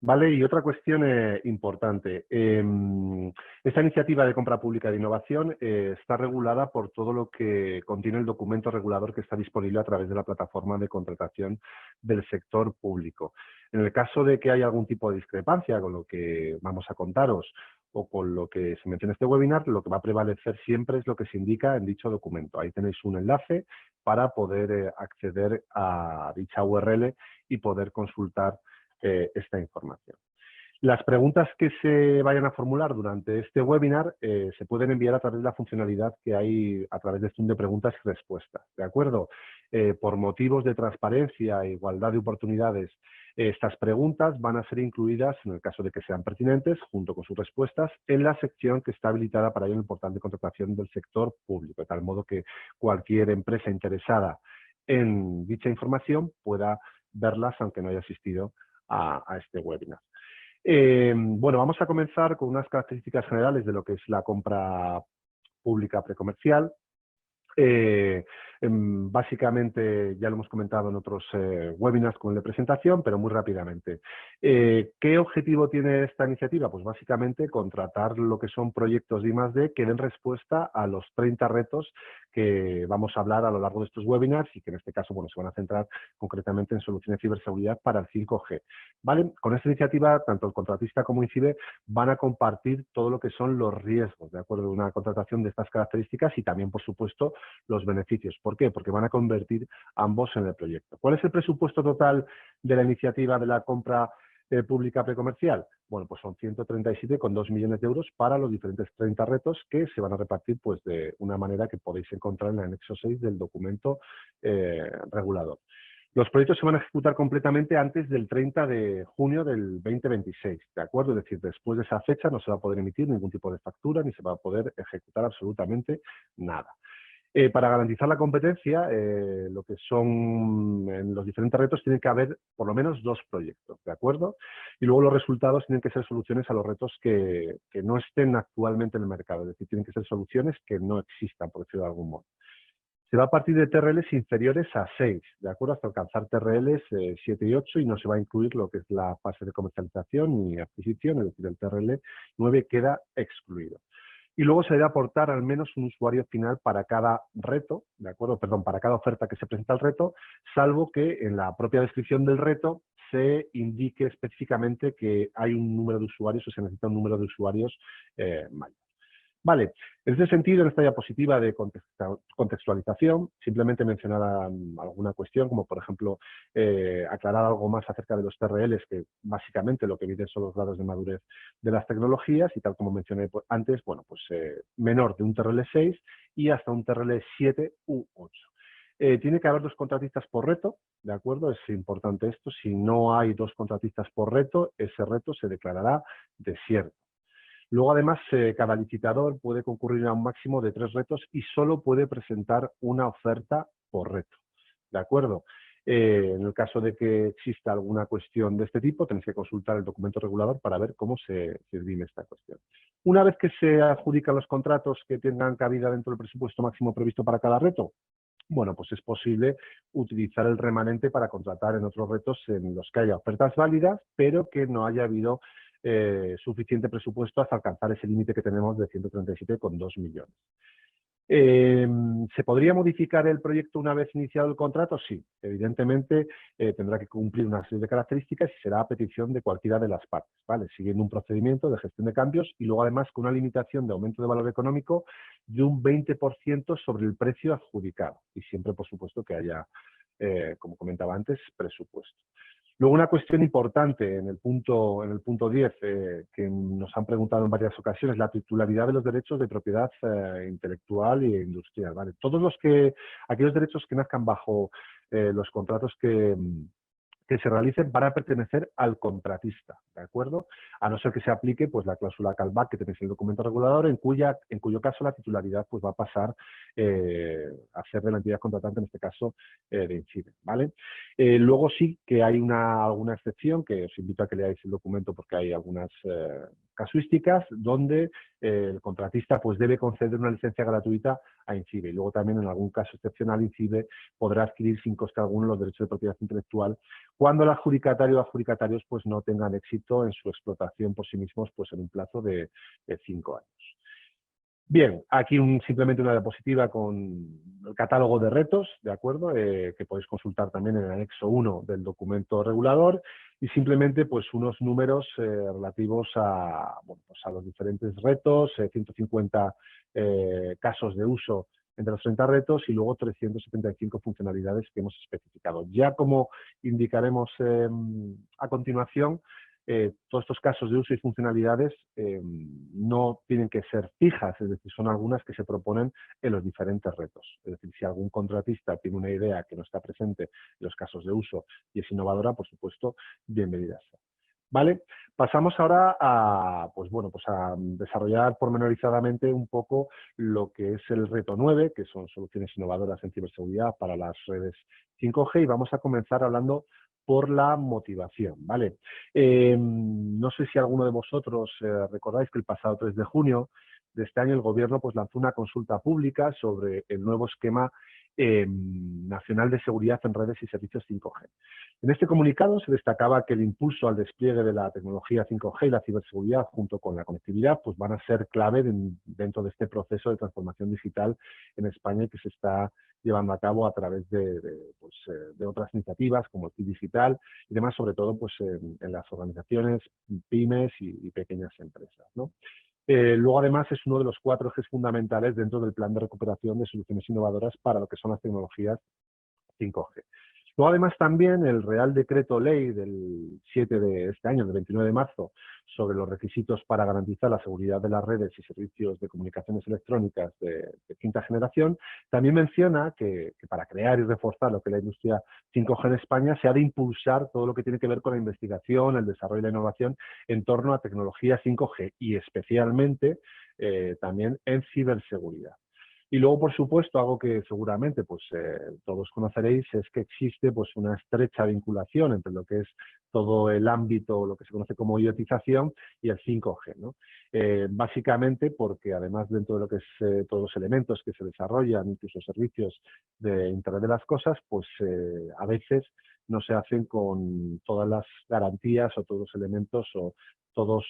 Vale, y otra cuestión importante. Esta iniciativa de compra pública de innovación está regulada por todo lo que contiene el documento regulador que está disponible a través de la plataforma de contratación del sector público. En el caso de que haya algún tipo de discrepancia con lo que vamos a contaros o con lo que se menciona en este webinar, lo que va a prevalecer siempre es lo que se indica en dicho documento. Ahí tenéis un enlace para poder acceder a dicha URL y poder consultar esta información. Las preguntas que se vayan a formular durante este webinar se pueden enviar a través de la funcionalidad que hay a través de Zoom de preguntas y respuestas, ¿de acuerdo? Por motivos de transparencia e igualdad de oportunidades, estas preguntas van a ser incluidas, en el caso de que sean pertinentes, junto con sus respuestas, en la sección que está habilitada para ello en el portal de contratación del sector público, de tal modo que cualquier empresa interesada en dicha información pueda verlas aunque no haya asistido a este webinar. Bueno, vamos a comenzar con unas características generales de lo que es la compra pública precomercial. Básicamente ya lo hemos comentado en otros webinars con el de presentación, pero muy rápidamente. ¿Qué objetivo tiene esta iniciativa? Pues básicamente contratar lo que son proyectos de I+D que den respuesta a los 30 retos que vamos a hablar a lo largo de estos webinars y que en este caso bueno, se van a centrar concretamente en soluciones de ciberseguridad para el 5G. ¿Vale? Con esta iniciativa, tanto el contratista como INCIBE van a compartir todo lo que son los riesgos, de acuerdo, de una contratación de estas características y también, por supuesto, los beneficios. ¿Por qué? Porque van a convertir ambos en el proyecto. ¿Cuál es el presupuesto total de la iniciativa de la compra pública precomercial? Bueno, pues son 137,2 millones de euros para los diferentes 30 retos que se van a repartir pues de una manera que podéis encontrar en el anexo 6 del documento regulador. Los proyectos se van a ejecutar completamente antes del 30 de junio del 2026, ¿de acuerdo? Es decir, después de esa fecha no se va a poder emitir ningún tipo de factura ni se va a poder ejecutar absolutamente nada. Para garantizar la competencia, lo que son en los diferentes retos, tiene que haber por lo menos 2 proyectos, ¿de acuerdo? Y luego los resultados tienen que ser soluciones a los retos que no estén actualmente en el mercado, es decir, tienen que ser soluciones que no existan, por decirlo de algún modo. Se va a partir de TRLs inferiores a 6, ¿de acuerdo? Hasta alcanzar TRLs 7 y 8 y no se va a incluir lo que es la fase de comercialización y adquisición, es decir, el TRL 9 queda excluido. Y luego se debe aportar al menos un usuario final para cada reto, ¿de acuerdo? Perdón, para cada oferta que se presenta al reto, salvo que en la propia descripción del reto se indique específicamente que hay un número de usuarios o se necesita un número de usuarios mayor. Vale, en ese sentido, en esta diapositiva de contextualización, simplemente mencionar alguna cuestión, como por ejemplo, aclarar algo más acerca de los TRLs, que básicamente lo que miden son los grados de madurez de las tecnologías, y tal como mencioné antes, bueno, pues menor de un TRL 6 y hasta un TRL 7 u 8. Tiene que haber 2 contratistas por reto, ¿de acuerdo? Es importante esto. Si no hay 2 contratistas por reto, ese reto se declarará desierto. Luego, además, cada licitador puede concurrir a un máximo de 3 retos y solo puede presentar una oferta por reto. ¿De acuerdo? En el caso de que exista alguna cuestión de este tipo, tenéis que consultar el documento regulador para ver cómo se dirime esta cuestión. Una vez que se adjudican los contratos que tengan cabida dentro del presupuesto máximo previsto para cada reto, bueno, pues es posible utilizar el remanente para contratar en otros retos en los que haya ofertas válidas, pero que no haya habido suficiente presupuesto hasta alcanzar ese límite que tenemos de 137,2 millones. ¿Se podría modificar el proyecto una vez iniciado el contrato? Sí, evidentemente tendrá que cumplir una serie de características y será a petición de cualquiera de las partes, ¿vale? Siguiendo un procedimiento de gestión de cambios y luego además con una limitación de aumento de valor económico de un 20% sobre el precio adjudicado y siempre, por supuesto, que haya, como comentaba antes, presupuesto. Luego, una cuestión importante en el punto 10, que nos han preguntado en varias ocasiones, la titularidad de los derechos de propiedad intelectual e industrial, ¿vale? Aquellos derechos que nazcan bajo los contratos que se realicen van a pertenecer al contratista, ¿de acuerdo? A no ser que se aplique pues, la cláusula callback que tenéis en el documento regulador, en cuyo caso la titularidad pues, va a pasar a ser de la entidad contratante, en este caso de INCIBE, ¿vale? Luego sí que hay alguna excepción, que os invito a que leáis el documento porque hay algunas casuísticas donde el contratista pues, debe conceder una licencia gratuita a INCIBE. Y luego también en algún caso excepcional INCIBE podrá adquirir sin coste alguno los derechos de propiedad intelectual cuando el adjudicatario o adjudicatarios pues, no tengan éxito en su explotación por sí mismos pues, en un plazo de 5 años. Bien, aquí simplemente una diapositiva con el catálogo de retos, ¿de acuerdo? Que podéis consultar también en el anexo 1 del documento regulador y simplemente pues unos números relativos a, bueno, pues a los diferentes retos, 150 casos de uso entre los 30 retos y luego 375 funcionalidades que hemos especificado. Ya como indicaremos a continuación, todos estos casos de uso y funcionalidades no tienen que ser fijas, es decir, son algunas que se proponen en los diferentes retos. Es decir, si algún contratista tiene una idea que no está presente en los casos de uso y es innovadora, por supuesto, bienvenida sea. ¿Vale? Pasamos ahora a, pues bueno, pues a desarrollar pormenorizadamente un poco lo que es el reto 9, que son soluciones innovadoras en ciberseguridad para las redes 5G, y vamos a comenzar hablando por la motivación, ¿vale? No sé si alguno de vosotros recordáis que el pasado 3 de junio de este año el Gobierno pues, lanzó una consulta pública sobre el nuevo esquema nacional de seguridad en redes y servicios 5G. En este comunicado se destacaba que el impulso al despliegue de la tecnología 5G y la ciberseguridad junto con la conectividad pues, van a ser clave dentro de este proceso de transformación digital en España que se está llevando a cabo a través de otras iniciativas como el PIB Digital y demás, sobre todo pues, en las organizaciones, pymes y pequeñas empresas, ¿no? Luego, además, es uno de los 4 ejes fundamentales dentro del plan de recuperación de soluciones innovadoras para lo que son las tecnologías 5G. Luego, además, también el Real Decreto Ley del 7 de este año, del 29 de marzo, sobre los requisitos para garantizar la seguridad de las redes y servicios de comunicaciones electrónicas de quinta generación, también menciona que para crear y reforzar lo que es la industria 5G en España se ha de impulsar todo lo que tiene que ver con la investigación, el desarrollo y la innovación en torno a tecnología 5G y especialmente también en ciberseguridad. Y luego, por supuesto, algo que seguramente pues, todos conoceréis es que existe pues, una estrecha vinculación entre lo que es todo el ámbito, lo que se conoce como IoTización y el 5G, ¿no? Básicamente porque además dentro de lo que es todos los elementos que se desarrollan, incluso servicios de Internet de las Cosas, pues a veces no se hacen con todas las garantías o todos los elementos o todos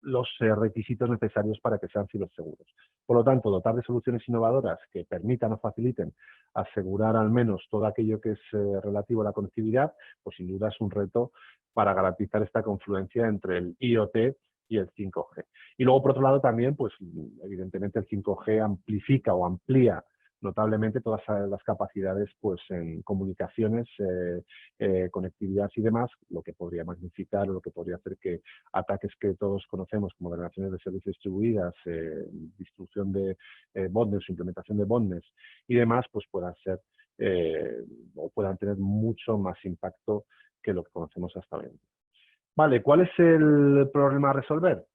los requisitos necesarios para que sean ciberseguros. Por lo tanto, dotar de soluciones innovadoras que permitan o faciliten asegurar al menos todo aquello que es relativo a la conectividad, pues sin duda es un reto para garantizar esta confluencia entre el IoT y el 5G. Y luego, por otro lado, también, pues evidentemente el 5G amplifica o amplía notablemente todas las capacidades pues, en comunicaciones, conectividad y demás, lo que podría magnificar o lo que podría hacer que ataques que todos conocemos como relaciones de servicios distribuidas, distribución de botnets, implementación de botnets y demás, pues puedan ser o puedan tener mucho más impacto que lo que conocemos hasta ahora. Vale, ¿cuál es el problema a resolver?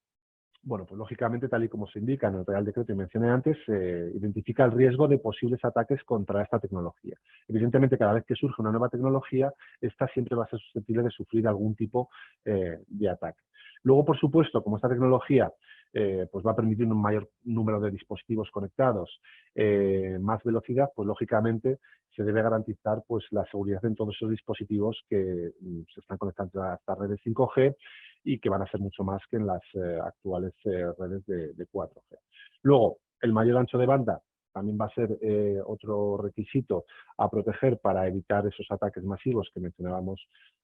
Bueno, pues lógicamente, tal y como se indica en el Real Decreto que mencioné antes, identifica el riesgo de posibles ataques contra esta tecnología. Evidentemente, cada vez que surge una nueva tecnología, esta siempre va a ser susceptible de sufrir algún tipo de ataque. Luego, por supuesto, como esta tecnología pues va a permitir un mayor número de dispositivos conectados, más velocidad, pues lógicamente se debe garantizar pues, la seguridad en todos esos dispositivos que se están conectando a estas redes 5G y que van a ser mucho más que en las actuales redes de 4G. Luego, el mayor ancho de banda también va a ser otro requisito a proteger para evitar esos ataques masivos que mencionábamos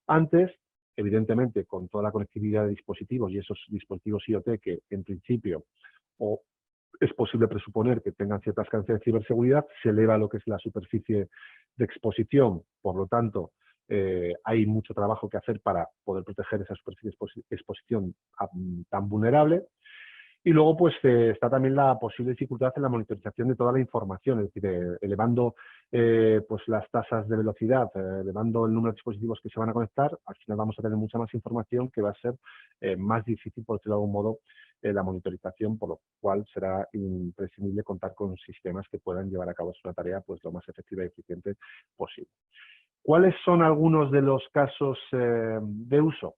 antes. Evidentemente, con toda la conectividad de dispositivos y esos dispositivos IoT que en principio o es posible presuponer que tengan ciertas carencias de ciberseguridad, se eleva lo que es la superficie de exposición, por lo tanto, hay mucho trabajo que hacer para poder proteger esa superficie de exposición tan vulnerable. Y luego pues está también la posible dificultad en la monitorización de toda la información, es decir, elevando pues las tasas de velocidad, elevando el número de dispositivos que se van a conectar, al final vamos a tener mucha más información que va a ser más difícil, por decirlo de algún modo, la monitorización, por lo cual será imprescindible contar con sistemas que puedan llevar a cabo una tarea pues lo más efectiva y eficiente posible. ¿Cuáles son algunos de los casos de uso?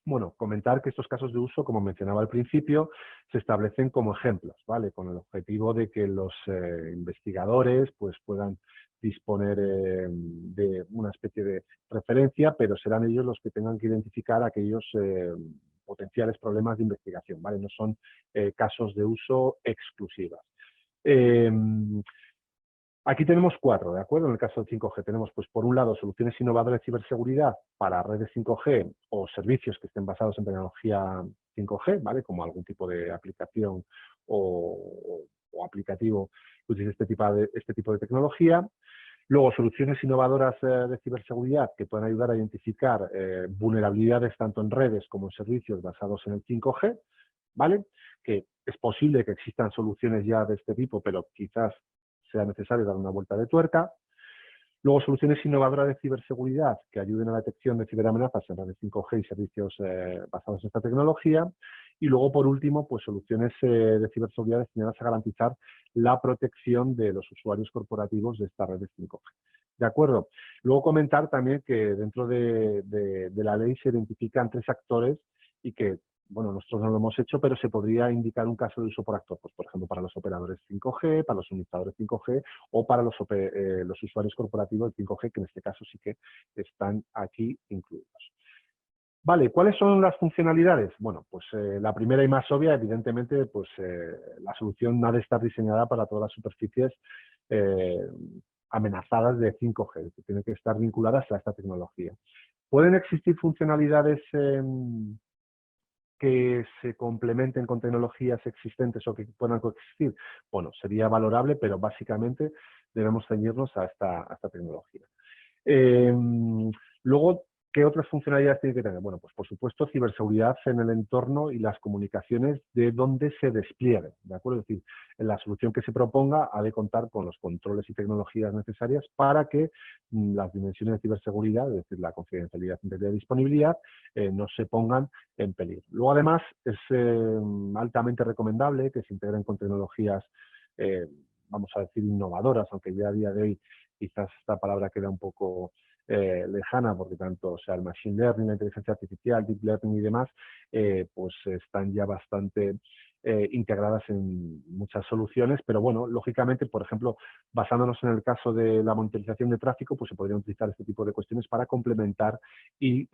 Bueno, comentar que estos casos de uso, como mencionaba al principio, se establecen como ejemplos, ¿vale? Con el objetivo de que los investigadores pues, puedan disponer de una especie de referencia, pero serán ellos los que tengan que identificar aquellos potenciales problemas de investigación, ¿vale? No son casos de uso exclusivos. Aquí tenemos 4, ¿de acuerdo? En el caso del 5G tenemos, pues, por un lado, soluciones innovadoras de ciberseguridad para redes 5G o servicios que estén basados en tecnología 5G, ¿vale? Como algún tipo de aplicación o aplicativo que utilice este tipo de tecnología. Luego, soluciones innovadoras de ciberseguridad que puedan ayudar a identificar vulnerabilidades tanto en redes como en servicios basados en el 5G, ¿vale? Que es posible que existan soluciones ya de este tipo, pero quizás sea necesario dar una vuelta de tuerca. Luego, soluciones innovadoras de ciberseguridad que ayuden a la detección de ciberamenazas en redes 5G y servicios basados en esta tecnología. Y luego, por último, pues soluciones de ciberseguridad destinadas a garantizar la protección de los usuarios corporativos de estas redes 5G. ¿De acuerdo? Luego comentar también que dentro de la ley se identifican 3 actores y que, bueno, nosotros no lo hemos hecho, pero se podría indicar un caso de uso por actor, pues, por ejemplo, para los operadores 5G, para los suministradores 5G o para los usuarios corporativos de 5G, que en este caso sí que están aquí incluidos. Vale, ¿cuáles son las funcionalidades? Bueno, pues la primera y más obvia, evidentemente, pues la solución ha de estar diseñada para todas las superficies amenazadas de 5G, que tienen que estar vinculadas a esta tecnología. ¿Pueden existir funcionalidades que se complementen con tecnologías existentes o que puedan coexistir? Bueno, sería valorable, pero básicamente debemos ceñirnos a esta tecnología. Luego, ¿qué otras funcionalidades tiene que tener? Bueno, pues por supuesto, ciberseguridad en el entorno y las comunicaciones de donde se despliegue, ¿de acuerdo? Es decir, la solución que se proponga ha de contar con los controles y tecnologías necesarias para que las dimensiones de ciberseguridad, es decir, la confidencialidad, integridad y disponibilidad, no se pongan en peligro. Luego, además, es altamente recomendable que se integren con tecnologías, vamos a decir, innovadoras, aunque ya a día de hoy quizás esta palabra queda un poco lejana, porque tanto sea el machine learning, la inteligencia artificial, deep learning y demás, pues están ya bastante integradas en muchas soluciones, pero bueno, lógicamente, por ejemplo, basándonos en el caso de la monitorización de tráfico, pues se podrían utilizar este tipo de cuestiones para complementar y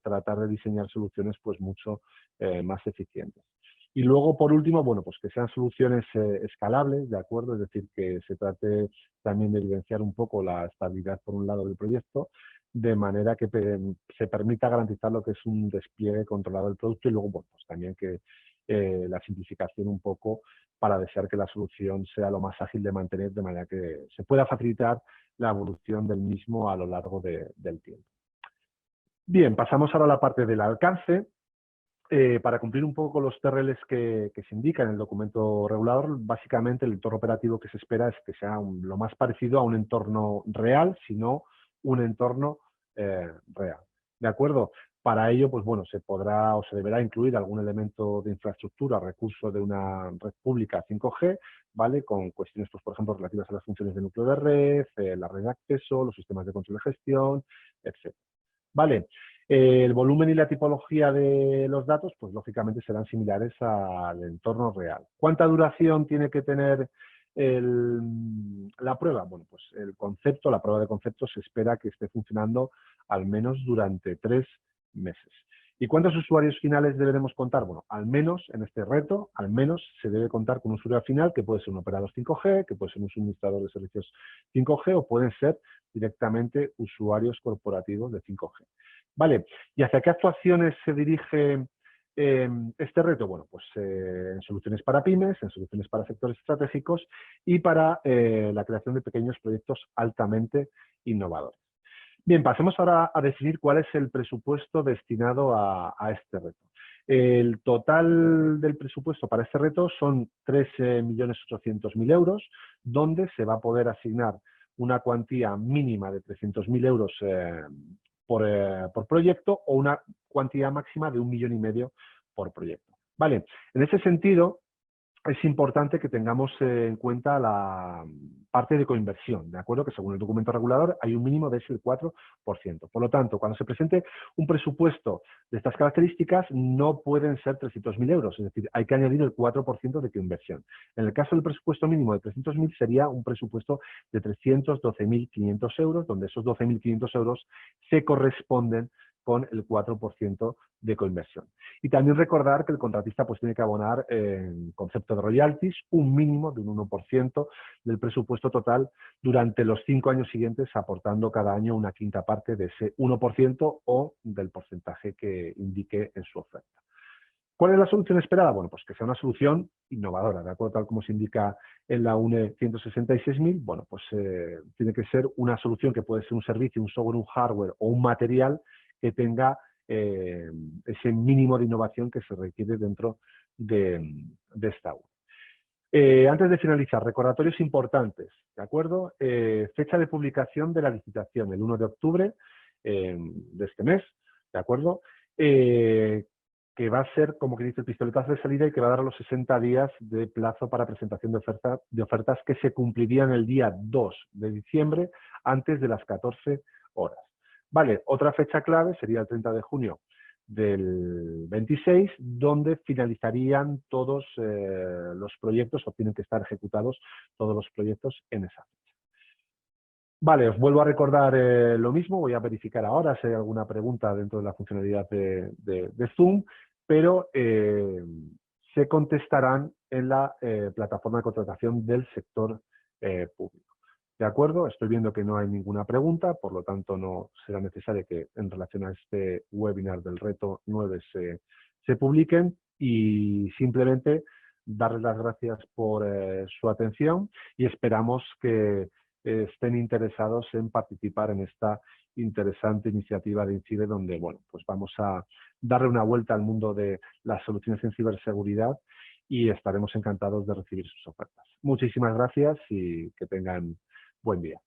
tratar de diseñar soluciones pues mucho más eficientes. Y luego, por último, bueno, pues que sean soluciones escalables, ¿de acuerdo? Es decir, que se trate también de evidenciar un poco la estabilidad, por un lado, del proyecto, de manera que se permita garantizar lo que es un despliegue controlado del producto y luego, bueno, pues también que la simplificación un poco para desear que la solución sea lo más ágil de mantener, de manera que se pueda facilitar la evolución del mismo a lo largo del tiempo. Bien, pasamos ahora a la parte del alcance. Para cumplir un poco con los TRLs que se indican en el documento regulador, básicamente el entorno operativo que se espera es que sea lo más parecido a un entorno real, sino un entorno real. ¿De acuerdo? Para ello, pues bueno, se podrá o se deberá incluir algún elemento de infraestructura, recurso de una red pública 5G, ¿vale? Con cuestiones, pues, por ejemplo, relativas a las funciones de núcleo de red, la red de acceso, los sistemas de control de gestión, etc. Vale, el volumen y la tipología de los datos, pues lógicamente serán similares al entorno real. ¿Cuánta duración tiene que tener la prueba? Bueno, pues la prueba de concepto se espera que esté funcionando al menos durante 3 meses. ¿Y cuántos usuarios finales deberemos contar? Bueno, al menos en este reto, al menos se debe contar con un usuario final que puede ser un operador 5G, que puede ser un suministrador de servicios 5G o pueden ser directamente usuarios corporativos de 5G. Vale, ¿y hacia qué actuaciones se dirige este reto? Bueno, pues en soluciones para pymes, en soluciones para sectores estratégicos y para la creación de pequeños proyectos altamente innovadores. Bien, pasemos ahora a definir cuál es el presupuesto destinado a este reto. El total del presupuesto para este reto son 3.800.000 euros, donde se va a poder asignar una cuantía mínima de 300.000 euros por proyecto o una cuantía máxima de 1,5 millones por proyecto. Vale, en ese sentido, es importante que tengamos en cuenta la parte de coinversión, ¿de acuerdo? Que según el documento regulador hay un mínimo de ese 4%. Por lo tanto, cuando se presente un presupuesto de estas características, no pueden ser 300.000 euros, es decir, hay que añadir el 4% de coinversión. En el caso del presupuesto mínimo de 300.000 sería un presupuesto de 312.500 euros, donde esos 12.500 euros se corresponden con el 4% de coinversión. Y también recordar que el contratista pues, tiene que abonar en concepto de royalties un mínimo de un 1% del presupuesto total durante los 5 años siguientes, aportando cada año una quinta parte de ese 1% o del porcentaje que indique en su oferta. ¿Cuál es la solución esperada? Bueno, pues que sea una solución innovadora, ¿de acuerdo? Tal como se indica en la UNE 166.000, bueno, pues tiene que ser una solución que puede ser un servicio, un software, un hardware o un material que tenga ese mínimo de innovación que se requiere dentro de esta UE. Antes de finalizar, recordatorios importantes, ¿de acuerdo? Fecha de publicación de la licitación, el 1 de octubre de este mes, ¿de acuerdo? Que va a ser, como que dice, el pistoletazo de salida y que va a dar los 60 días de plazo para presentación de ofertas que se cumplirían el día 2 de diciembre antes de las 14 horas. Vale, otra fecha clave sería el 30 de junio del 26, donde finalizarían todos los proyectos o tienen que estar ejecutados todos los proyectos en esa fecha. Vale, os vuelvo a recordar lo mismo, voy a verificar ahora si hay alguna pregunta dentro de la funcionalidad de Zoom, pero se contestarán en la plataforma de contratación del sector público. ¿De acuerdo? Estoy viendo que no hay ninguna pregunta, por lo tanto no será necesario que en relación a este webinar del reto 9 se publiquen y simplemente darles las gracias por su atención y esperamos que estén interesados en participar en esta interesante iniciativa de INCIBE donde, bueno, pues vamos a darle una vuelta al mundo de las soluciones en ciberseguridad y estaremos encantados de recibir sus ofertas. Muchísimas gracias y que tengan buen día.